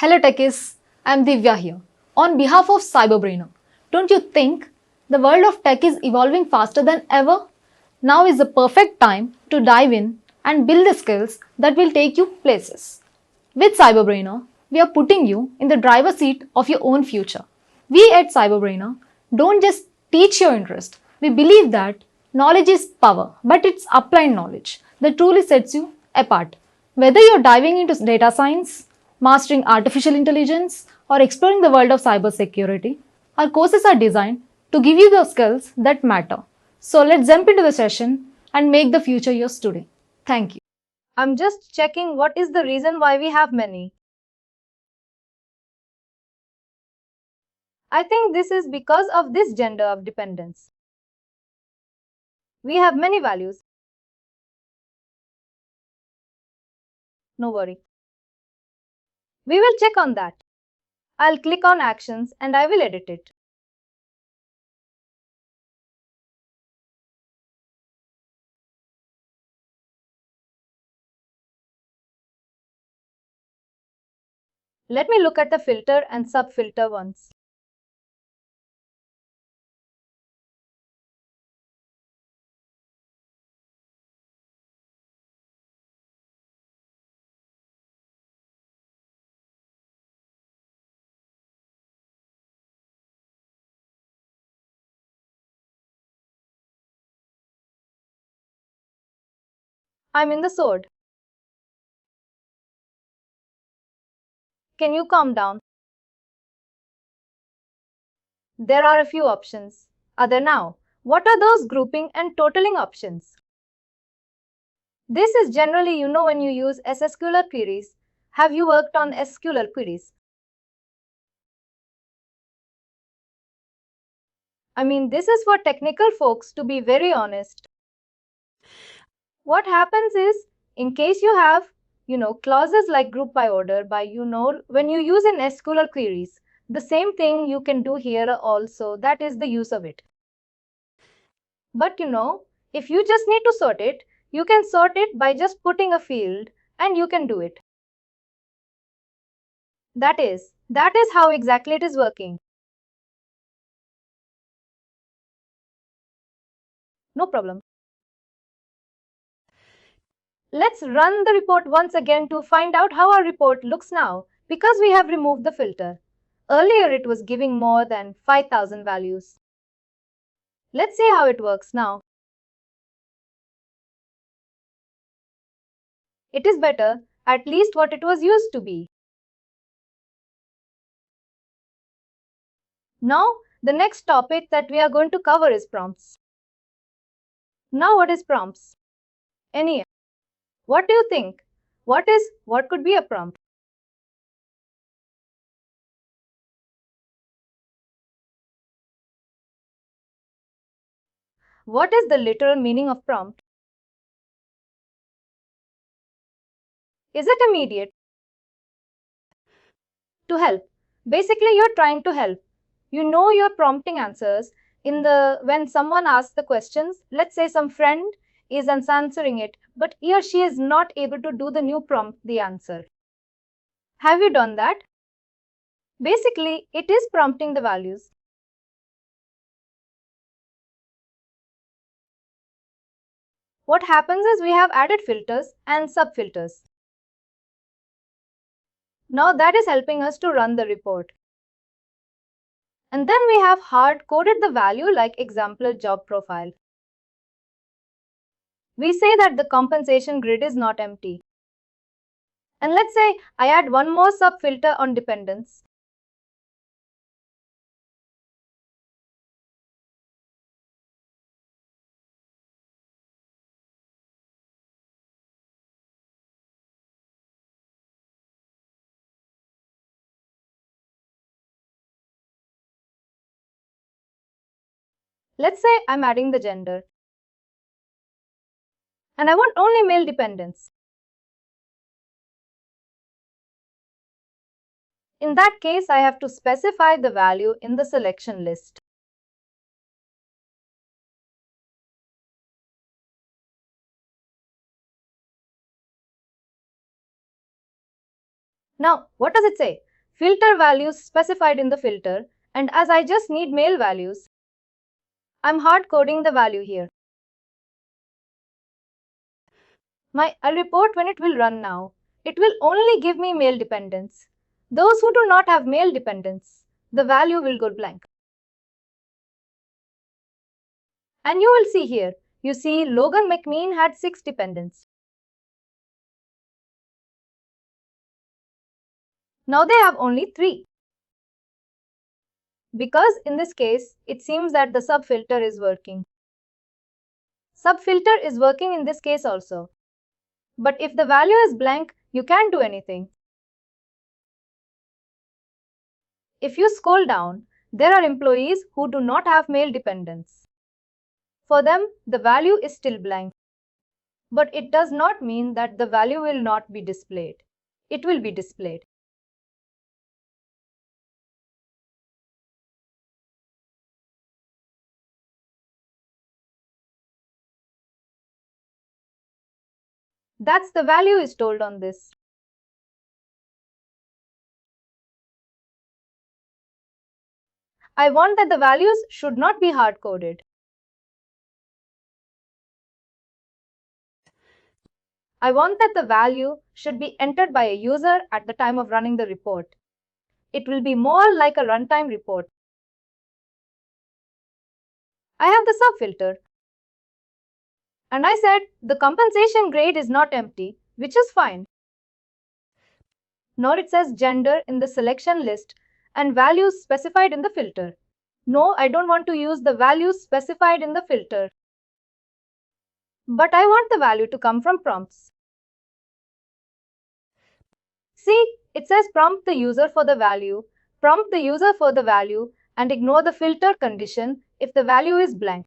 Hello techies, I'm Divya here. On behalf of CyberBrainer, don't you think the world of tech is evolving faster than ever? Now is the perfect time to dive in and build the skills that will take you places. With CyberBrainer, we are putting you in the driver's seat of your own future. We at CyberBrainer don't just teach your interest. We believe that knowledge is power, but it's applied knowledge that truly sets you apart. Whether you're diving into data science, mastering artificial intelligence, or exploring the world of cybersecurity, our courses are designed to give you the skills that matter. So let's jump into the session and make the future yours today. Thank you. I'm just checking what is the reason why we have many. I think this is because of this gender of dependence. We have many values. No worry. We will check on that. I'll click on actions and I will edit it. Let me look at the filter and sub-filter once. I'm in the sword. Can you calm down? There are a few options. Are there now? What are those grouping and totaling options? This is generally when you use SQL queries. Have you worked on SQL queries? This is for technical folks, to be very honest. What happens is, in case you have, clauses like group by order, when you use in SQL queries, the same thing you can do here also, that is the use of it. But if you just need to sort it, you can sort it by just putting a field and you can do it. That is how exactly it is working. No problem. Let's run the report once again to find out how our report looks now, because we have removed the filter. Earlier it was giving more than 5,000 values. Let's see how it works now. It is better, at least what it was used to be. Now, the next topic that we are going to cover is prompts. Now, what is prompts? Any? What do you think? What could be a prompt? What is the literal meaning of prompt? Is it immediate? To help. Basically, you're trying to help. You're prompting answers when someone asks the questions. Let's say some friend is answering it, but he or she is not able to do the new prompt, the answer. Have you done that? Basically, it is prompting the values. What happens is we have added filters and sub-filters. Now that is helping us to run the report. And then we have hard-coded the value like example job profile. We say that the compensation grid is not empty. And let's say I add one more sub-filter on dependence. Let's say I'm adding the gender. And I want only male dependents. In that case, I have to specify the value in the selection list. Now, what does it say? filter values specified in the filter, and as I just need male values, I'm hard coding the value here. I'll report when it will run now. It will only give me male dependents. Those who do not have male dependents, the value will go blank. And you will see here, you see Logan McMean had 6 dependents. Now they have only 3. Because in this case, it seems that the subfilter is working. Subfilter is working in this case also. But if the value is blank, you can't do anything. If you scroll down, there are employees who do not have male dependents. For them, the value is still blank. But it does not mean that the value will not be displayed. It will be displayed. That's the value is told on this. I want that the values should not be hard-coded. I want that the value should be entered by a user at the time of running the report. It will be more like a runtime report. I have the subfilter. And I said the compensation grade is not empty, which is fine. Nor it says gender in the selection list and values specified in the filter. No, I don't want to use the values specified in the filter. But I want the value to come from prompts. See, it says prompt the user for the value, prompt the user for the value, and ignore the filter condition if the value is blank.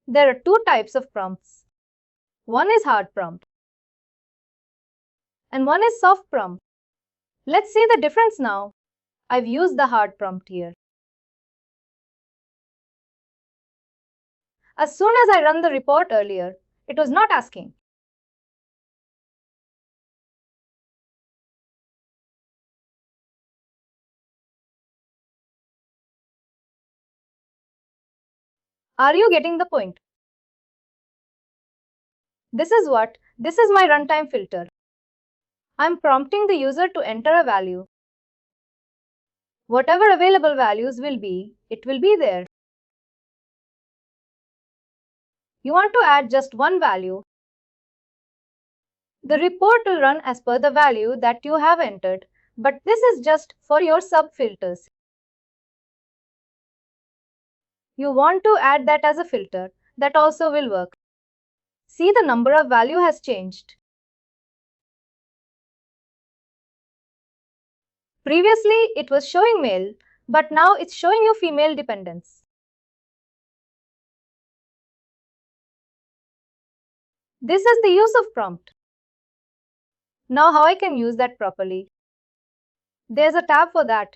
There are 2 types of prompts. One is hard prompt, and one is soft prompt. Let's see the difference now. I've used the hard prompt here. As soon as I run the report earlier, it was not asking. Are you getting the point? This is my runtime filter. I'm prompting the user to enter a value. Whatever available values will be, it will be there. You want to add just one value. The report will run as per the value that you have entered, but this is just for your sub-filters. You want to add that as a filter, that also will work. See, the number of value has changed. Previously, it was showing male, but now it's showing you female dependents. This is the use of prompt. Now how I can use that properly? There's a tab for that.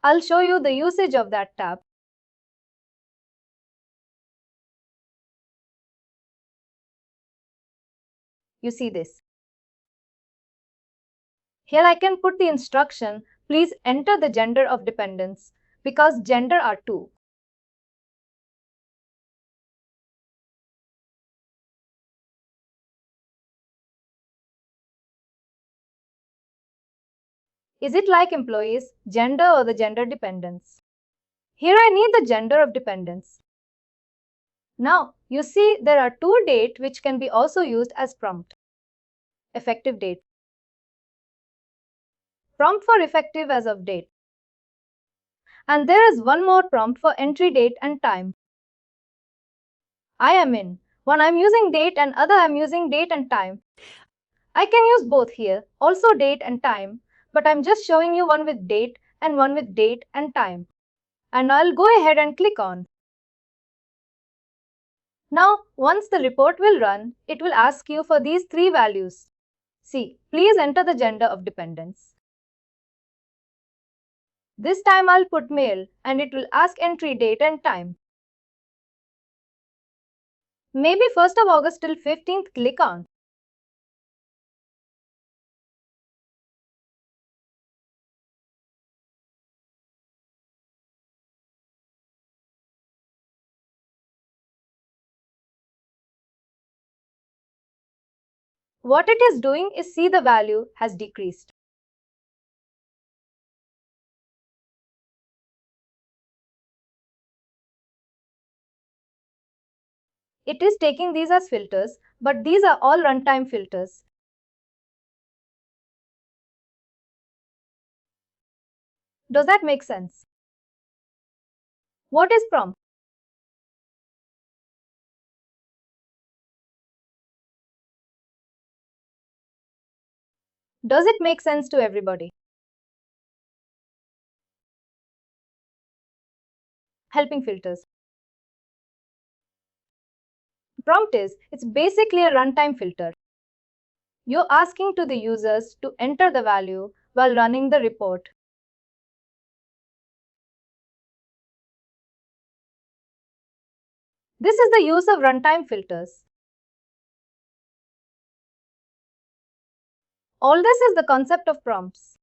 I'll show you the usage of that tab. You see this. Here I can put the instruction, please enter the gender of dependents, because gender are 2. Is it like employees, gender or the gender dependents? Here I need the gender of dependents. Now, you see there are 2 date which can be also used as prompt. Effective date. Prompt for effective as of date. And there is one more prompt for entry date and time. I am in. One I'm using date and other I'm using date and time. I can use both here, also date and time, but I'm just showing you one with date and one with date and time. And I'll go ahead and click on. Now, once the report will run, it will ask you for these 3 values. See, please enter the gender of dependents. This time I'll put male and it will ask entry date and time. Maybe 1st of August till 15th, click on. what it is doing is see the value has decreased. It is taking these as filters, but these are all runtime filters. Does that make sense? What is prompt? Does it make sense to everybody? Helping filters. Prompt it's basically a runtime filter. You're asking to the users to enter the value while running the report. This is the use of runtime filters. All this is the concept of prompts.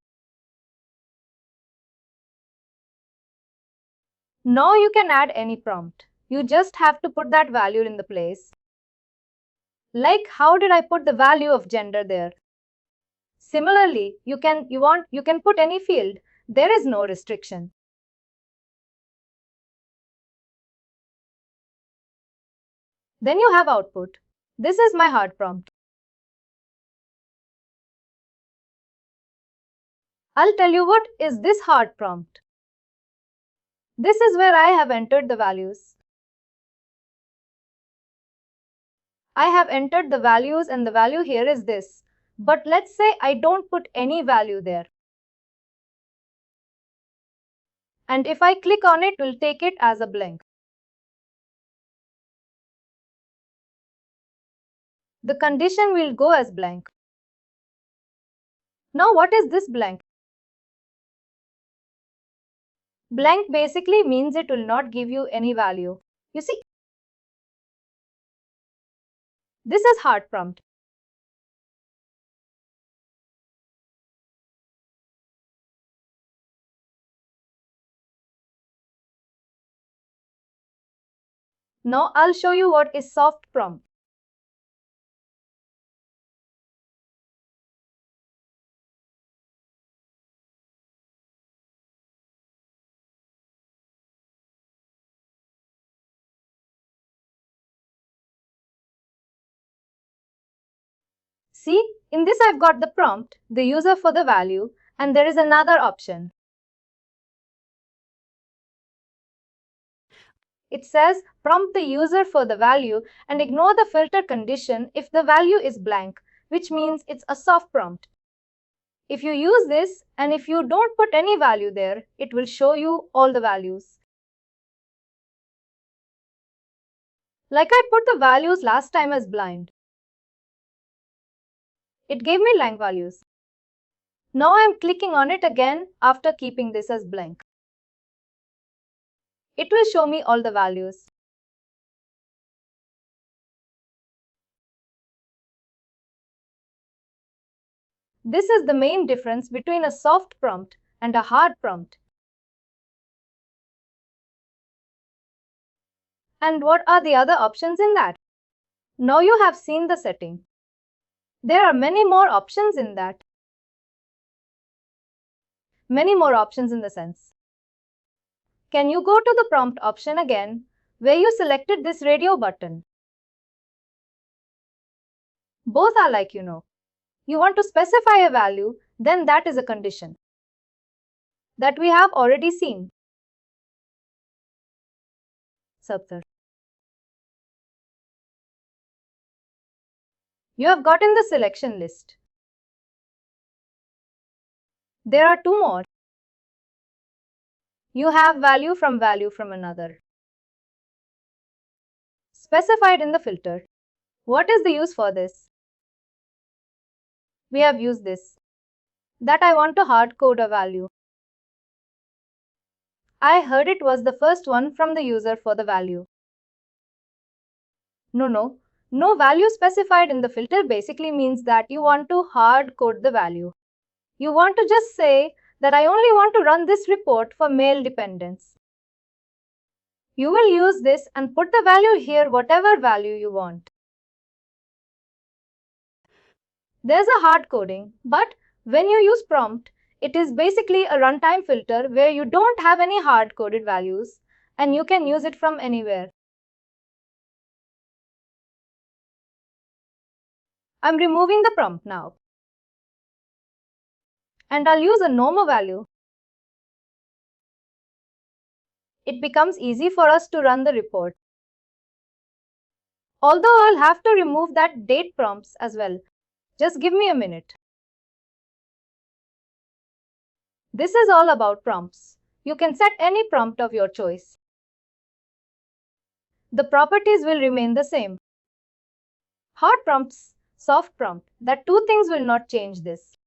Now you can add any prompt. You just have to put that value in the place. Like, how did I put the value of gender there? Similarly, you can put any field. There is no restriction. Then you have output. This is my hard prompt. I'll tell you what is this hard prompt. This is where I have entered the values. I have entered the values and the value here is this. But let's say I don't put any value there. And if I click on it, it will take it as a blank. The condition will go as blank. Now what is this blank? Blank basically means it will not give you any value. You see, this is hard prompt. Now I'll show you what is soft prompt. See, in this I've got the prompt, the user for the value, and there is another option. It says prompt the user for the value and ignore the filter condition if the value is blank, which means it's a soft prompt. If you use this and if you don't put any value there, it will show you all the values. Like I put the values last time as blind. It gave me blank values. Now I'm clicking on it again after keeping this as blank. It will show me all the values. This is the main difference between a soft prompt and a hard prompt. And what are the other options in that? Now you have seen the setting. There are many more options in that. Many more options in the sense. Can you go to the prompt option again, where you selected this radio button? Both are like you know. You want to specify a value, then that is a condition. That we have already seen. Saptar. You have gotten the selection list. There are two more. You have value from another. Specified in the filter. What is the use for this? We have used this. That I want to hard code a value. I heard it was the first one from the user for the value. No value specified in the filter basically means that you want to hard code the value. You want to just say that I only want to run this report for male dependents. You will use this and put the value here, whatever value you want. There's a hard coding, but when you use prompt, it is basically a runtime filter where you don't have any hard coded values and you can use it from anywhere. I'm removing the prompt now. And I'll use a normal value. It becomes easy for us to run the report. Although I'll have to remove that date prompts as well. Just give me a minute. This is all about prompts. You can set any prompt of your choice. The properties will remain the same. Hard prompts, soft prompt, that two things will not change this.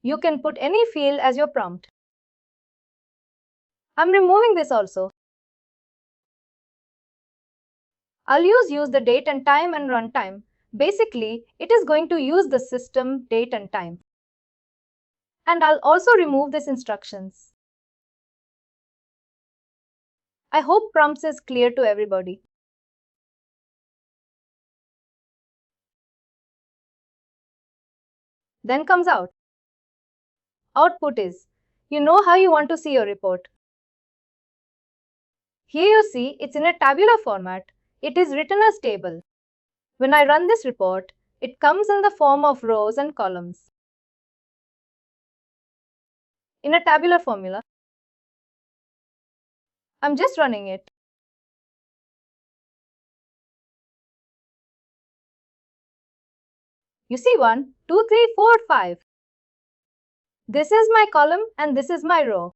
You can put any field as your prompt. I'm removing this also. I'll use the date and time and runtime. Basically, it is going to use the system date and time. And I'll also remove these instructions. I hope prompts is clear to everybody. Then comes out. Output is, you know how you want to see your report. Here you see it's in a tabular format. It is written as table. When I run this report, it comes in the form of rows and columns. In a tabular formula. I'm just running it. You see 1, 2, 3, 4, 5. This is my column and this is my row.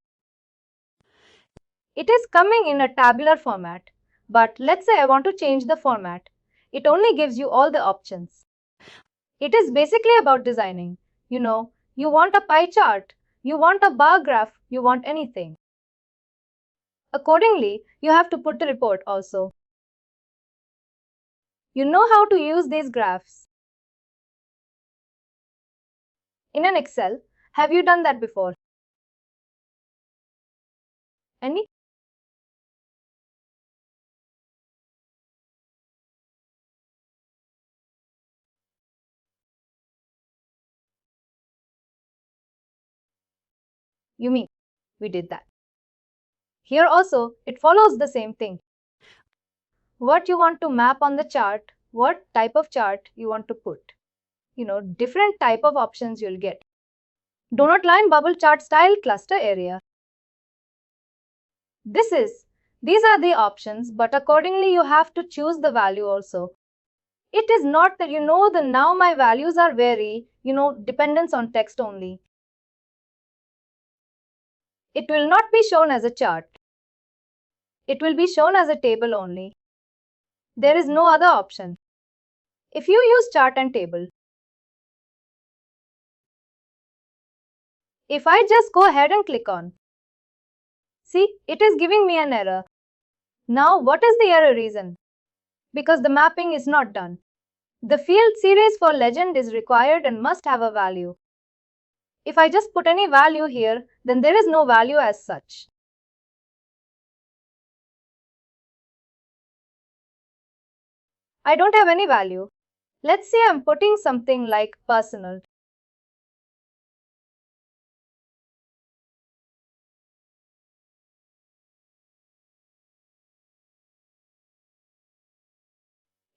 It is coming in a tabular format, but let's say I want to change the format. It only gives you all the options. It is basically about designing. You want a pie chart, you want a bar graph, you want anything. Accordingly, you have to put the report also. You know how to use these graphs. In an Excel, have you done that before? Any? You mean, we did that. Here also, it follows the same thing. What you want to map on the chart, what type of chart you want to put. Different type of options you'll get. Donut line bubble chart style cluster area. These are the options, but accordingly you have to choose the value also. It is not that the now my values are vary, dependence on text only. It will not be shown as a chart. It will be shown as a table only. There is no other option. If you use chart and table, if I just go ahead and click on, see, it is giving me an error. Now, what is the error reason? Because the mapping is not done. The field series for legend is required and must have a value. If I just put any value here, then there is no value as such. I don't have any value. Let's say I'm putting something like personal.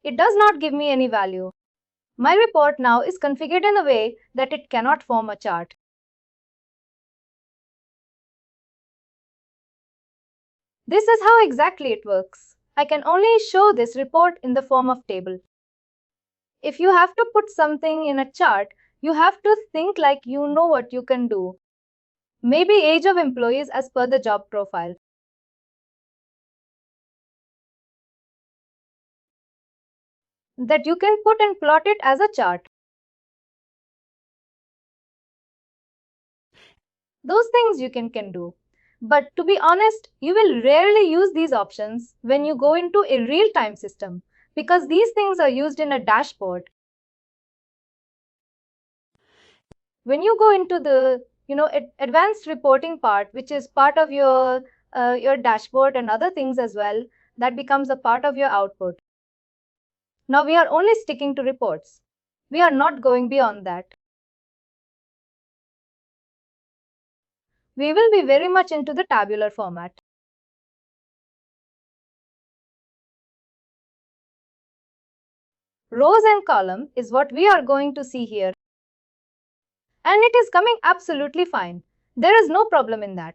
It does not give me any value. My report now is configured in a way that it cannot form a chart. This is how exactly it works. I can only show this report in the form of table. If you have to put something in a chart, you have to think like you know what you can do. Maybe age of employees as per the job profile. That you can put and plot it as a chart. Those things you can do. But to be honest, you will rarely use these options when you go into a real-time system because these things are used in a dashboard. When you go into the advanced reporting part, which is part of your dashboard and other things as well, that becomes a part of your output. Now we are only sticking to reports. We are not going beyond that. We will be very much into the tabular format. Rows and column is what we are going to see here. And it is coming absolutely fine. There is no problem in that.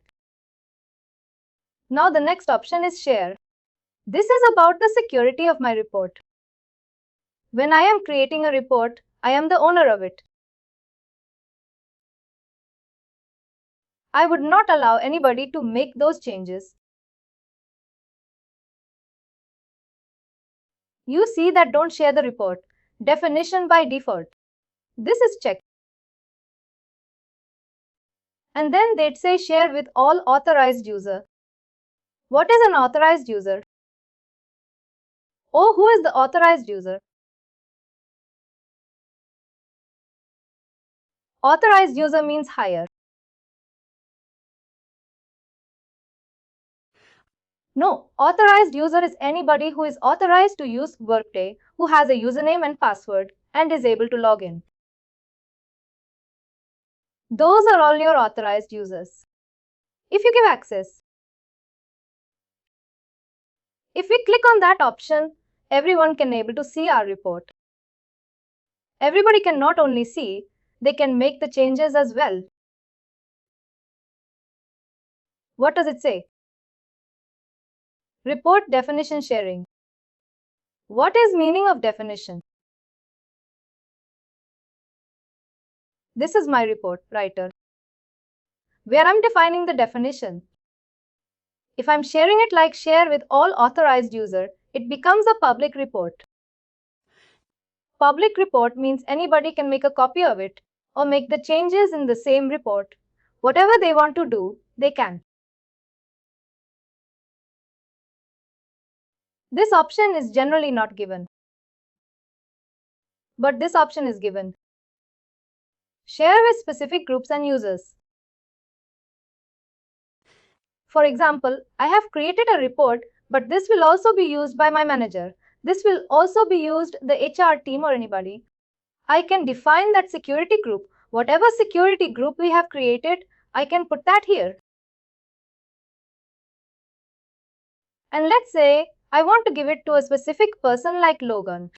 Now the next option is share. This is about the security of my report. When I am creating a report, I am the owner of it. I would not allow anybody to make those changes. You see that don't share the report. Definition by default. This is checked. And then they'd say share with all authorized user. What is an authorized user? Oh, who is the authorized user? Authorized user means higher. No, authorized user is anybody who is authorized to use Workday, who has a username and password, and is able to log in. Those are all your authorized users. If you give access, if we click on that option, everyone can able to see our report. Everybody can not only see, they can make the changes as well. What does it say? Report definition sharing. What is meaning of definition? This is my report, writer, where I'm defining the definition. If I'm sharing it like share with all authorized user, it becomes a public report. Public report means anybody can make a copy of it or make the changes in the same report. Whatever they want to do, they can. This option is generally not given, but this option is given. Share with specific groups and users. For example, I have created a report, but this will also be used by my manager. This will also be used the HR team or anybody. I can define that security group. Whatever security group we have created, I can put that here. And let's say I want to give it to a specific person like Logan.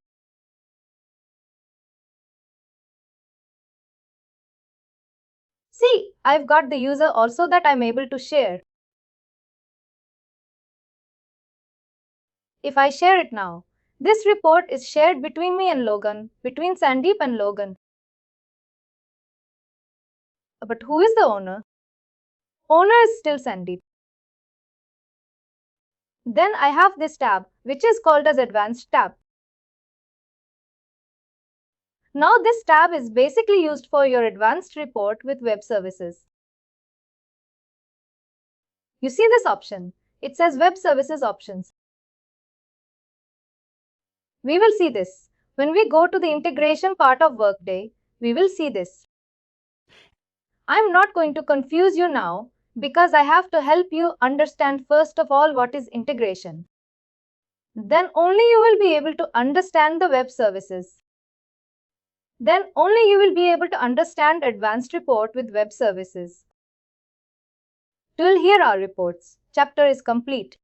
See, I've got the user also that I'm able to share. If I share it now, this report is shared between me and Logan, between Sandeep and Logan. But who is the owner? Owner is still Sandeep. Then I have this tab, which is called as Advanced tab. Now this tab is basically used for your advanced report with web services. You see this option. It says Web Services Options. We will see this. When we go to the integration part of Workday, we will see this. I'm not going to confuse you now because I have to help you understand first of all what is integration. Then only you will be able to understand the web services. Then only you will be able to understand advanced report with web services. Till here our reports. Chapter is complete.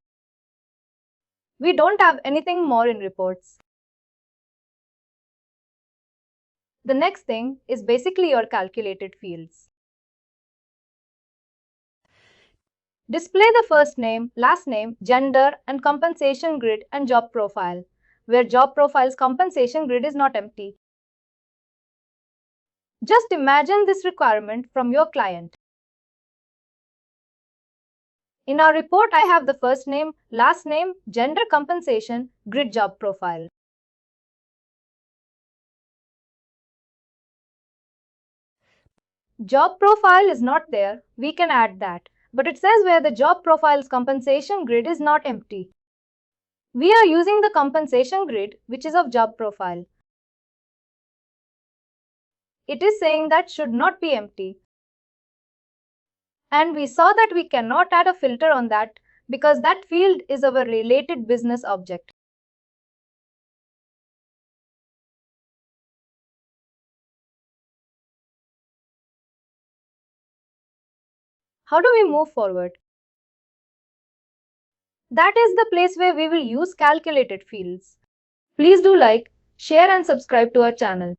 We don't have anything more in reports. The next thing is basically your calculated fields. Display the first name, last name, gender, and compensation grid and job profile, where job profile's compensation grid is not empty. Just imagine this requirement from your client. In our report, I have the first name, last name, gender, compensation, grid, job profile. Job profile is not there, we can add that. But it says where the job profile's compensation grid is not empty. We are using the compensation grid, which is of job profile. It is saying that should not be empty. And we saw that we cannot add a filter on that because that field is our related business object. How do we move forward? That is the place where we will use calculated fields. Please do like, share and subscribe to our channel.